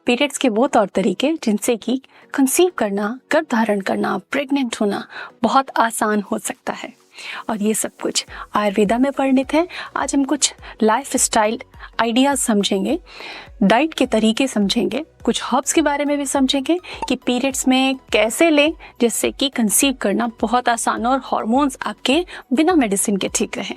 Periods के वो तौर तरीके जिनसे कि कंसीव करना, गर्भ धारण करना, प्रेग्नेंट होना बहुत आसान हो सकता है। और ये सब कुछ आयुर्वेदा में वर्णित है। आज हम कुछ लाइफ स्टाइल आइडियाज समझेंगे, डाइट के तरीके समझेंगे, कुछ हर्ब्स के बारे में भी समझेंगे कि पीरियड्स में कैसे लें जिससे कि कंसीव करना बहुत आसान और हार्मोन्स आपके बिना मेडिसिन के ठीक रहें।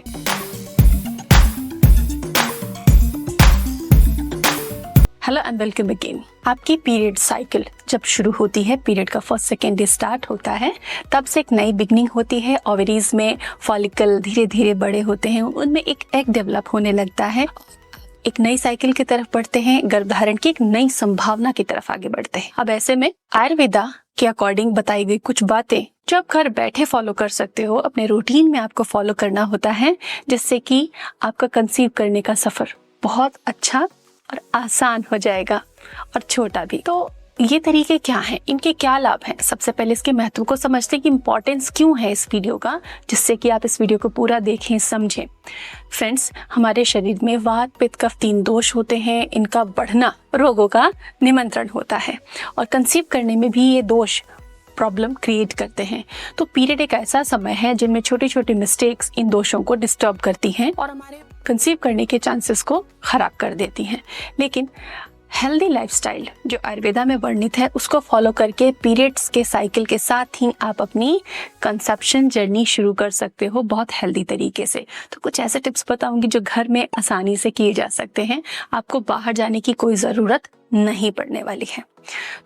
Hello and welcome again. आपकी पीरियड साइकिल जब शुरू होती है, पीरियड का फर्स्ट सेकेंड डे स्टार्ट होता है, तब से एक नई बिगनिंग होती है। ओवरीज में फॉलिकल धीरे धीरे बड़े होते हैं, उनमें एक एग डेवलप होने लगता है, एक नई साइकिल की तरफ बढ़ते हैं, गर्भधारण की एक नई संभावना की तरफ आगे बढ़ते हैं। अब ऐसे में आयुर्वेदा के अकॉर्डिंग बताई गई कुछ बातें जो आप घर बैठे फॉलो कर सकते हो, अपने रूटीन में आपको फॉलो करना होता है, जिससे कि आपका कंसीव करने का सफर बहुत अच्छा और आसान हो जाएगा और छोटा भी। तो ये तरीके क्या हैं, इनके क्या लाभ हैं? सबसे पहले इसके महत्व को समझते हैं कि इम्पोर्टेंस क्यों है इस वीडियो का, जिससे कि आप इस वीडियो को पूरा देखें, समझें। फ्रेंड्स, हमारे शरीर में वात, पित्त, कफ 3 दोष होते हैं। इनका बढ़ना रोगों का निमंत्रण होता है और कंसीव करने में भी ये दोष प्रॉब्लम क्रिएट करते हैं। तो पीरियड एक ऐसा समय है जिनमें छोटी छोटी मिस्टेक्स इन दोषों को डिस्टर्ब करती हैं और हमारे कंसीव करने के चांसेस को खराब कर देती हैं। लेकिन हेल्दी लाइफस्टाइल जो आयुर्वेदा में वर्णित है, उसको फॉलो करके पीरियड्स के साइकिल के साथ ही आप अपनी कंसेप्शन जर्नी शुरू कर सकते हो बहुत हेल्दी तरीके से। तो कुछ ऐसे टिप्स बताऊंगी जो घर में आसानी से किए जा सकते हैं, आपको बाहर जाने की कोई ज़रूरत नहीं पड़ने वाली है।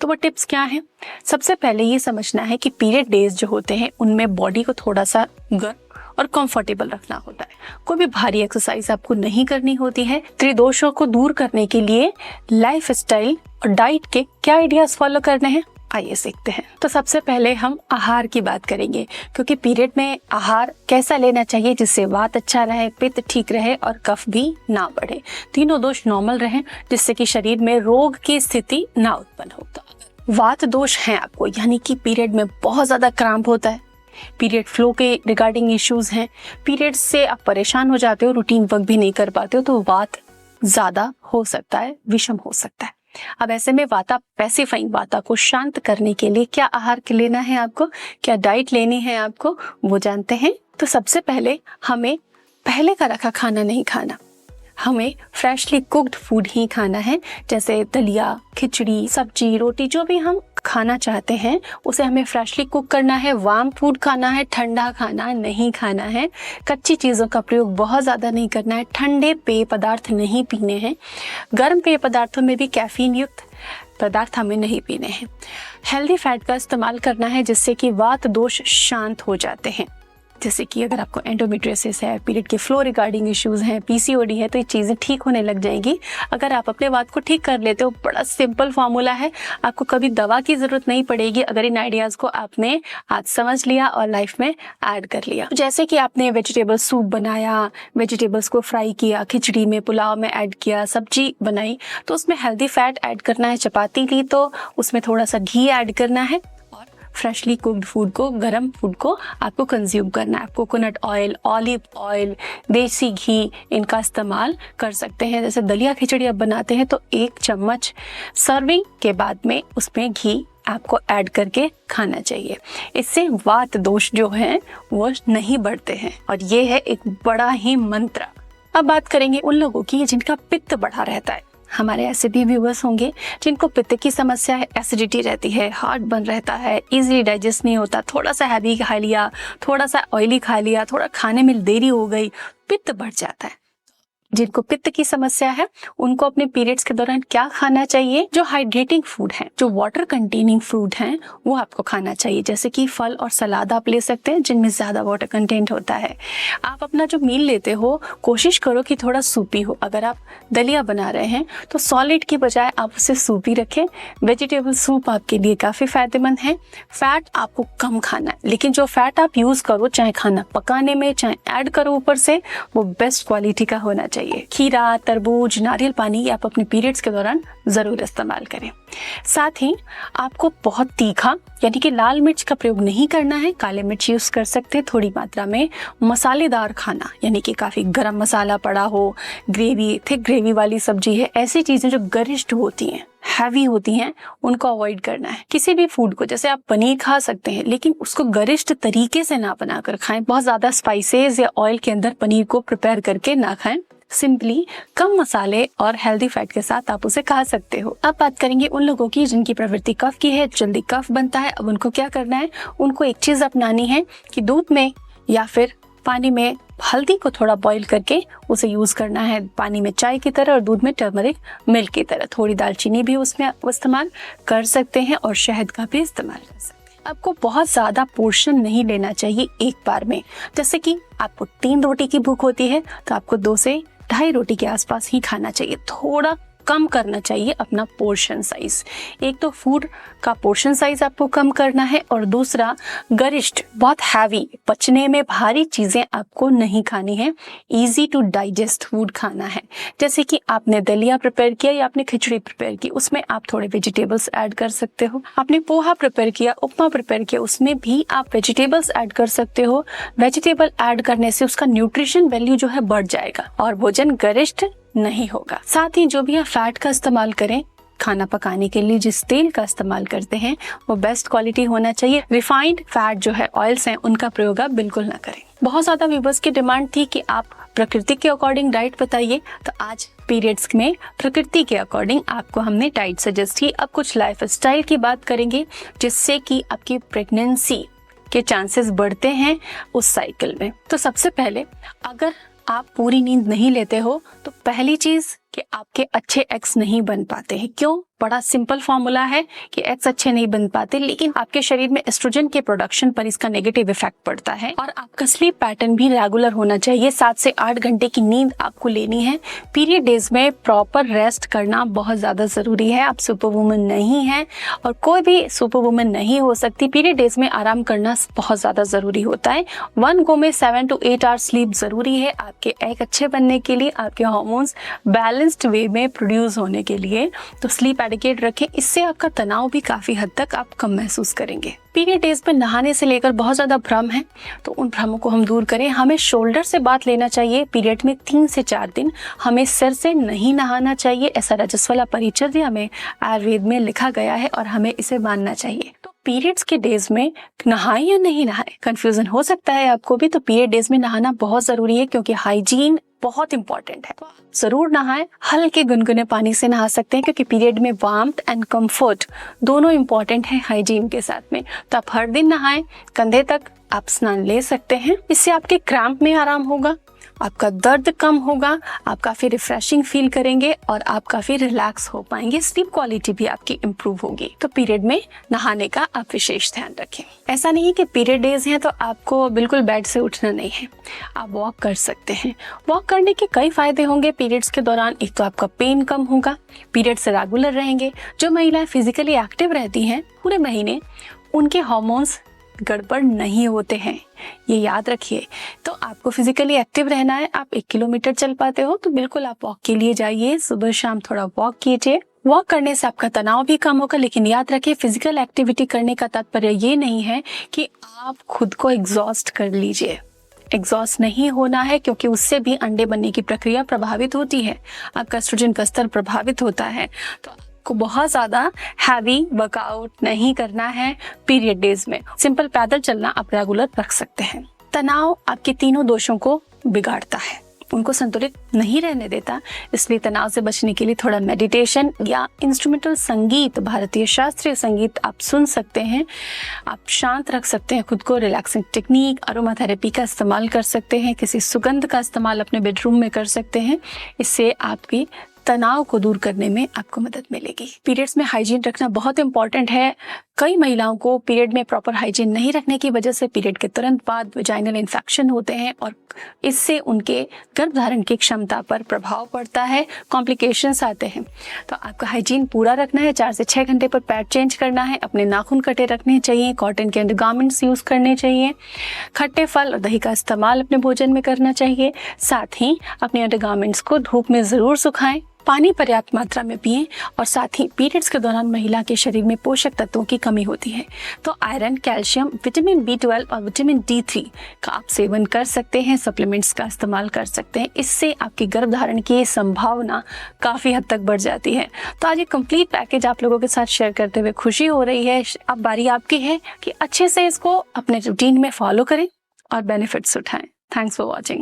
तो वो टिप्स क्या हैं? सबसे पहले ये समझना है कि पीरियड डेज जो होते हैं उनमें बॉडी को थोड़ा सा गर्म और कंफर्टेबल रखना होता है। कोई भी भारी एक्सरसाइज आपको नहीं करनी होती है। त्रिदोषों को दूर करने के लिए लाइफ स्टाइल और डाइट के क्या आइडियाज फॉलो करने हैं, आइए सीखते हैं। तो सबसे पहले हम आहार की बात करेंगे, क्योंकि पीरियड में आहार कैसा लेना चाहिए जिससे वात अच्छा रहे, पित्त ठीक रहे और कफ भी ना बढ़े, तीनों दोष नॉर्मल रहें, जिससे कि शरीर में रोग की स्थिति ना उत्पन्न हो। वात दोष है आपको, यानी कि पीरियड में बहुत ज्यादा क्रैम्प होता है, पीरियड फ्लो के रिगार्डिंग इश्यूज हैं, पीरियड से आप परेशान हो जाते हो, रूटीन वर्क भी नहीं कर पाते हो, तो वात ज्यादा हो सकता है, विषम हो सकता है। अब ऐसे में वाता पैसिफाइंग, वाता को शांत करने के लिए क्या आहार लेना है आपको, क्या डाइट लेनी है आपको, वो जानते हैं। तो सबसे पहले हमें पहले का रखा खाना नहीं खाना, हमें फ्रेशली कुक्ड फूड ही खाना है। जैसे दलिया, खिचड़ी, सब्जी, रोटी, जो भी हम खाना चाहते हैं उसे हमें फ्रेशली कुक करना है। वार्म फूड खाना है, ठंडा खाना नहीं खाना है। कच्ची चीज़ों का प्रयोग बहुत ज़्यादा नहीं करना है। ठंडे पेय पदार्थ नहीं पीने हैं। गर्म पेय पदार्थों में भी कैफीन युक्त पदार्थ हमें नहीं पीने हैं। हेल्दी फैट का इस्तेमाल करना है, जिससे कि वात दोष शांत हो जाते हैं। जैसे कि अगर आपको एंडोमेट्रियोसिस है, पीरियड के फ्लो रिगार्डिंग इश्यूज हैं, पीसीओडी है, तो ये चीज़ें ठीक होने लग जाएंगी अगर आप अपने वात को ठीक कर लेते हो। बड़ा सिंपल फॉर्मूला है, आपको कभी दवा की ज़रूरत नहीं पड़ेगी अगर इन आइडियाज़ को आपने आज समझ लिया और लाइफ में ऐड कर लिया। जैसे कि आपने वेजिटेबल सूप बनाया, वेजिटेबल्स को फ्राई किया, खिचड़ी में, पुलाव में ऐड किया, सब्जी बनाई, तो उसमें हेल्दी फैट ऐड करना है। चपाती ली तो उसमें थोड़ा सा घी ऐड करना है और फ्रेशली कुक्ड फूड को, गरम फूड को आपको कंज्यूम करना है। कोकोनट ऑयल, ऑलिव ऑयल, देसी घी, इनका इस्तेमाल कर सकते हैं। जैसे दलिया खिचड़ी आप बनाते हैं तो 1 चम्मच सर्विंग के बाद में उसमें घी आपको ऐड करके खाना चाहिए। इससे वात दोष जो हैं वो नहीं बढ़ते हैं और ये है एक बड़ा ही मंत्र। अब बात करेंगे उन लोगों की जिनका पित्त बढ़ा रहता है। हमारे ऐसे भी व्यूअर्स होंगे जिनको पित्त की समस्या है, एसिडिटी रहती है, हार्ट बर्न रहता है, इजीली डाइजेस्ट नहीं होता, थोड़ा सा हैवी खा लिया, थोड़ा सा ऑयली खा लिया, थोड़ा खाने में देरी हो गई, पित्त बढ़ जाता है। जिनको पित्त की समस्या है उनको अपने पीरियड्स के दौरान क्या खाना चाहिए? जो हाइड्रेटिंग फूड है, जो वाटर कंटेनिंग फूड है, वो आपको खाना चाहिए। जैसे कि फल और सलाद आप ले सकते हैं जिनमें ज्यादा वाटर कंटेंट होता है। आप अपना जो मील लेते हो कोशिश करो कि थोड़ा सूपी हो। अगर आप दलिया बना रहे हैं तो सॉलिड की बजाय आप उसे सूपी रखें। वेजिटेबल सूप आपके लिए काफी फायदेमंद है। फैट आपको कम खाना है, लेकिन जो फैट आप यूज करो, चाहे खाना पकाने में, चाहे ऐड करो ऊपर से, वो बेस्ट क्वालिटी का होना चाहिए। खीरा, तरबूज, नारियल पानी आप अपने पीरियड्स के दौरान जरूर इस्तेमाल करें। साथ ही आपको बहुत तीखा यानी कि लाल मिर्च का प्रयोग नहीं करना है। काले मिर्च यूज कर सकते हैं थोड़ी मात्रा में। मसालेदार खाना यानी कि काफी गरम मसाला पड़ा हो, ग्रेवी, थिक ग्रेवी वाली सब्जी है, ऐसी चीजें जो गरिष्ठ होती हैं, हैवी होती हैं उनको अवॉइड करना है। किसी भी फूड को, जैसे आप पनीर खा सकते हैं लेकिन उसको गरिष्ठ तरीके से ना बनाकर खाएं। बहुत ज़्यादा स्पाइसेस या ऑयल के अंदर पनीर को प्रिपेयर करके ना खाएं। सिंपली कम मसाले और हेल्दी फैट के साथ आप उसे खा सकते हो। अब बात करेंगे उन लोगों की जिनकी प्रवृत्ति कफ की है, जल्दी कफ बनता है। अब उनको क्या करना है, उनको एक चीज़ अपनानी है कि दूध में या फिर पानी में हल्दी को थोड़ा बॉईल करके उसे यूज़ करना है, पानी में चाय की तरह और दूध में टर्मरिक मिल्क की तरह। थोड़ी दालचीनी भी उसमें इस्तेमाल कर सकते हैं और शहद का भी इस्तेमाल कर सकते हैं। आपको बहुत ज़्यादा पोर्शन नहीं लेना चाहिए एक बार में। जैसे कि आपको 3 रोटी की भूख होती है तो आपको 2 से 2.5 रोटी के आसपास ही खाना चाहिए। थोड़ा कम करना चाहिए अपना पोर्शन साइज। एक तो फूड का पोर्शन साइज आपको कम करना है और दूसरा गरिष्ठ, बहुत हैवी, पचने में भारी चीज़ें आपको नहीं खानी है। इजी टू डाइजेस्ट फूड खाना है। जैसे कि आपने दलिया प्रिपेयर किया या आपने खिचड़ी प्रिपेयर की, उसमें आप थोड़े वेजिटेबल्स ऐड कर सकते हो। आपने पोहा प्रिपेयर किया, उपमा प्रिपेयर किया, उसमें भी आप वेजिटेबल्स ऐड कर सकते हो। वेजिटेबल ऐड करने से उसका न्यूट्रिशन वैल्यू जो है बढ़ जाएगा और भोजन गरिष्ठ नहीं होगा। साथ ही जो भी आप फैट का इस्तेमाल करें, खाना पकाने के लिए जिस तेल का इस्तेमाल करते हैं वो बेस्ट क्वालिटी होना चाहिए। रिफाइंड फैट जो है, ऑयल्स हैं, उनका प्रयोग आप बिल्कुल ना करें। बहुत ज़्यादा व्यूअर्स की डिमांड थी कि आप प्रकृति के अकॉर्डिंग डाइट बताइए, तो आज पीरियड्स में प्रकृति के अकॉर्डिंग आपको हमने डाइट सजेस्ट की। अब कुछ लाइफ स्टाइल की बात करेंगे जिससे कि आपकी प्रेगनेंसी के चांसेस बढ़ते हैं उस साइकिल में। तो सबसे पहले, अगर आप पूरी नींद नहीं लेते हो तो पहली चीज कि आपके अच्छे एग्स नहीं बन पाते हैं। क्यों? बड़ा सिंपल फॉर्मूला है कि एग्स अच्छे नहीं बन पाते, लेकिन आपके शरीर में एस्ट्रोजन के प्रोडक्शन पर इसका नेगेटिव इफेक्ट पड़ता है। और आपका स्लीप पैटर्न भी रेगुलर होना चाहिए। 7 से 8 घंटे की नींद आपको लेनी है। पीरियड डेज में प्रॉपर रेस्ट करना बहुत ज्यादा जरूरी है। आप सुपर वुमन नहीं है और कोई भी सुपर वुमन नहीं हो सकती। पीरियड डेज में आराम करना बहुत ज्यादा जरूरी होता है। 1 गो में 7 to 8 आवर्स स्लीप जरूरी है आपके एग अच्छे बनने के लिए, आपके हार्मोन्स बैलेंस्ड वे में प्रोड्यूस होने के लिए। तो स्लीप एडिकेट रखें, इससे आपका तनाव भी काफी हद तक आप कम महसूस करेंगे। पीरियड डेज में नहाने से लेकर बहुत ज्यादा भ्रम है, तो उन भ्रमों को हम दूर करें। हमें शोल्डर से बात लेना चाहिए। पीरियड में 3 से 4 दिन हमें सिर से नहीं नहाना चाहिए। ऐसा रजस्वला परिचर्या में आयुर्वेद में लिखा गया है और हमें इसे मानना चाहिए। तो पीरियड्स के डेज में नहाएं या नहीं नहाएं, कंफ्यूजन हो सकता है आपको भी। तो पीरियड डेज में नहाना बहुत जरूरी है क्योंकि हाइजीन बहुत इंपॉर्टेंट है। जरूर नहाएं। हल्के गुनगुने पानी से नहा सकते हैं क्योंकि पीरियड में वार्मथ एंड कंफर्ट दोनों इंपॉर्टेंट है हाइजीन के साथ में। तो आप हर दिन नहाएं। कंधे तक आप स्नान ले सकते हैं। इससे आपके क्रैम्प में आराम होगा, आपका दर्द कम होगा, आप काफी रिफ्रेशिंग फील करेंगे और आप काफी रिलैक्स हो पाएंगे। स्लीप क्वालिटी भी आपकी इम्प्रूव होगी। तो पीरियड में नहाने का आप विशेष ध्यान रखें। ऐसा नहीं है कि पीरियड डेज हैं तो आपको बिल्कुल बेड से उठना नहीं है, आप वॉक कर सकते हैं। वॉक करने के कई फायदे होंगे पीरियड्स के दौरान। एक तो आपका पेन कम होगा, पीरियड से रेगुलर रहेंगे। जो महिलाएं फिजिकली एक्टिव रहती हैं पूरे महीने, उनके हार्मोन्स गड़बड़ नहीं होते हैं, ये याद रखिए। तो आपको फिजिकली एक्टिव रहना है। आप 1 किलोमीटर चल पाते हो तो बिल्कुल आप वॉक के लिए जाइए। सुबह शाम थोड़ा वॉक कीजिए। वॉक करने से आपका तनाव भी कम होगा। लेकिन याद रखिए, फिजिकल एक्टिविटी करने का तात्पर्य ये नहीं है कि आप खुद को एग्जॉस्ट कर लीजिए। एग्जॉस्ट नहीं होना है क्योंकि उससे भी अंडे बनने की प्रक्रिया प्रभावित होती है, आपका एस्ट्रोजन का स्तर प्रभावित होता है। तो को बहुत ज्यादा हैवी वर्कआउट नहीं करना है पीरियड डेज में। सिंपल पैदल चलना आप रेगुलर रख सकते हैं। तनाव आपके तीनों दोषों को बिगाड़ता है, उनको संतुलित नहीं रहने देता। इसलिए तनाव से बचने के लिए थोड़ा मेडिटेशन या इंस्ट्रूमेंटल संगीत, भारतीय शास्त्रीय संगीत आप सुन सकते हैं। आप शांत रख सकते हैं खुद को। रिलैक्सिंग टेक्निक, अरोमा थेरेपी का इस्तेमाल कर सकते हैं। किसी सुगंध का इस्तेमाल अपने बेडरूम में कर सकते हैं। इससे आपकी तनाव को दूर करने में आपको मदद मिलेगी। पीरियड्स में हाइजीन रखना बहुत इंपॉर्टेंट है। कई महिलाओं को पीरियड में प्रॉपर हाइजीन नहीं रखने की वजह से पीरियड के तुरंत बाद वेजाइनल इन्फेक्शन होते हैं और इससे उनके गर्भधारण की क्षमता पर प्रभाव पड़ता है, कॉम्प्लिकेशंस आते हैं। तो आपका हाइजीन पूरा रखना है। 4 से 6 घंटे पर पैड चेंज करना है। अपने नाखून कटे रखने चाहिए। कॉटन के अंडरगारमेंट्स यूज करने चाहिए। खट्टे फल और दही का इस्तेमाल अपने भोजन में करना चाहिए। साथ ही अपने अंडरगारमेंट्स को धूप में जरूर सुखाएं। पानी पर्याप्त मात्रा में पिएं और साथ ही पीरियड्स के दौरान महिला के शरीर में पोषक तत्वों की कमी होती है तो आयरन, कैल्शियम, विटामिन B12 और विटामिन D3 का आप सेवन कर सकते हैं, सप्लीमेंट्स का इस्तेमाल कर सकते हैं। इससे आपकी गर्भधारण की संभावना काफ़ी हद तक बढ़ जाती है। तो आज ये कंप्लीट पैकेज आप लोगों के साथ शेयर करते हुए खुशी हो रही है। अब बारी आपकी है कि अच्छे से इसको अपने रूटीन में फॉलो करें और बेनिफिट्स उठाएं। Thanks for watching.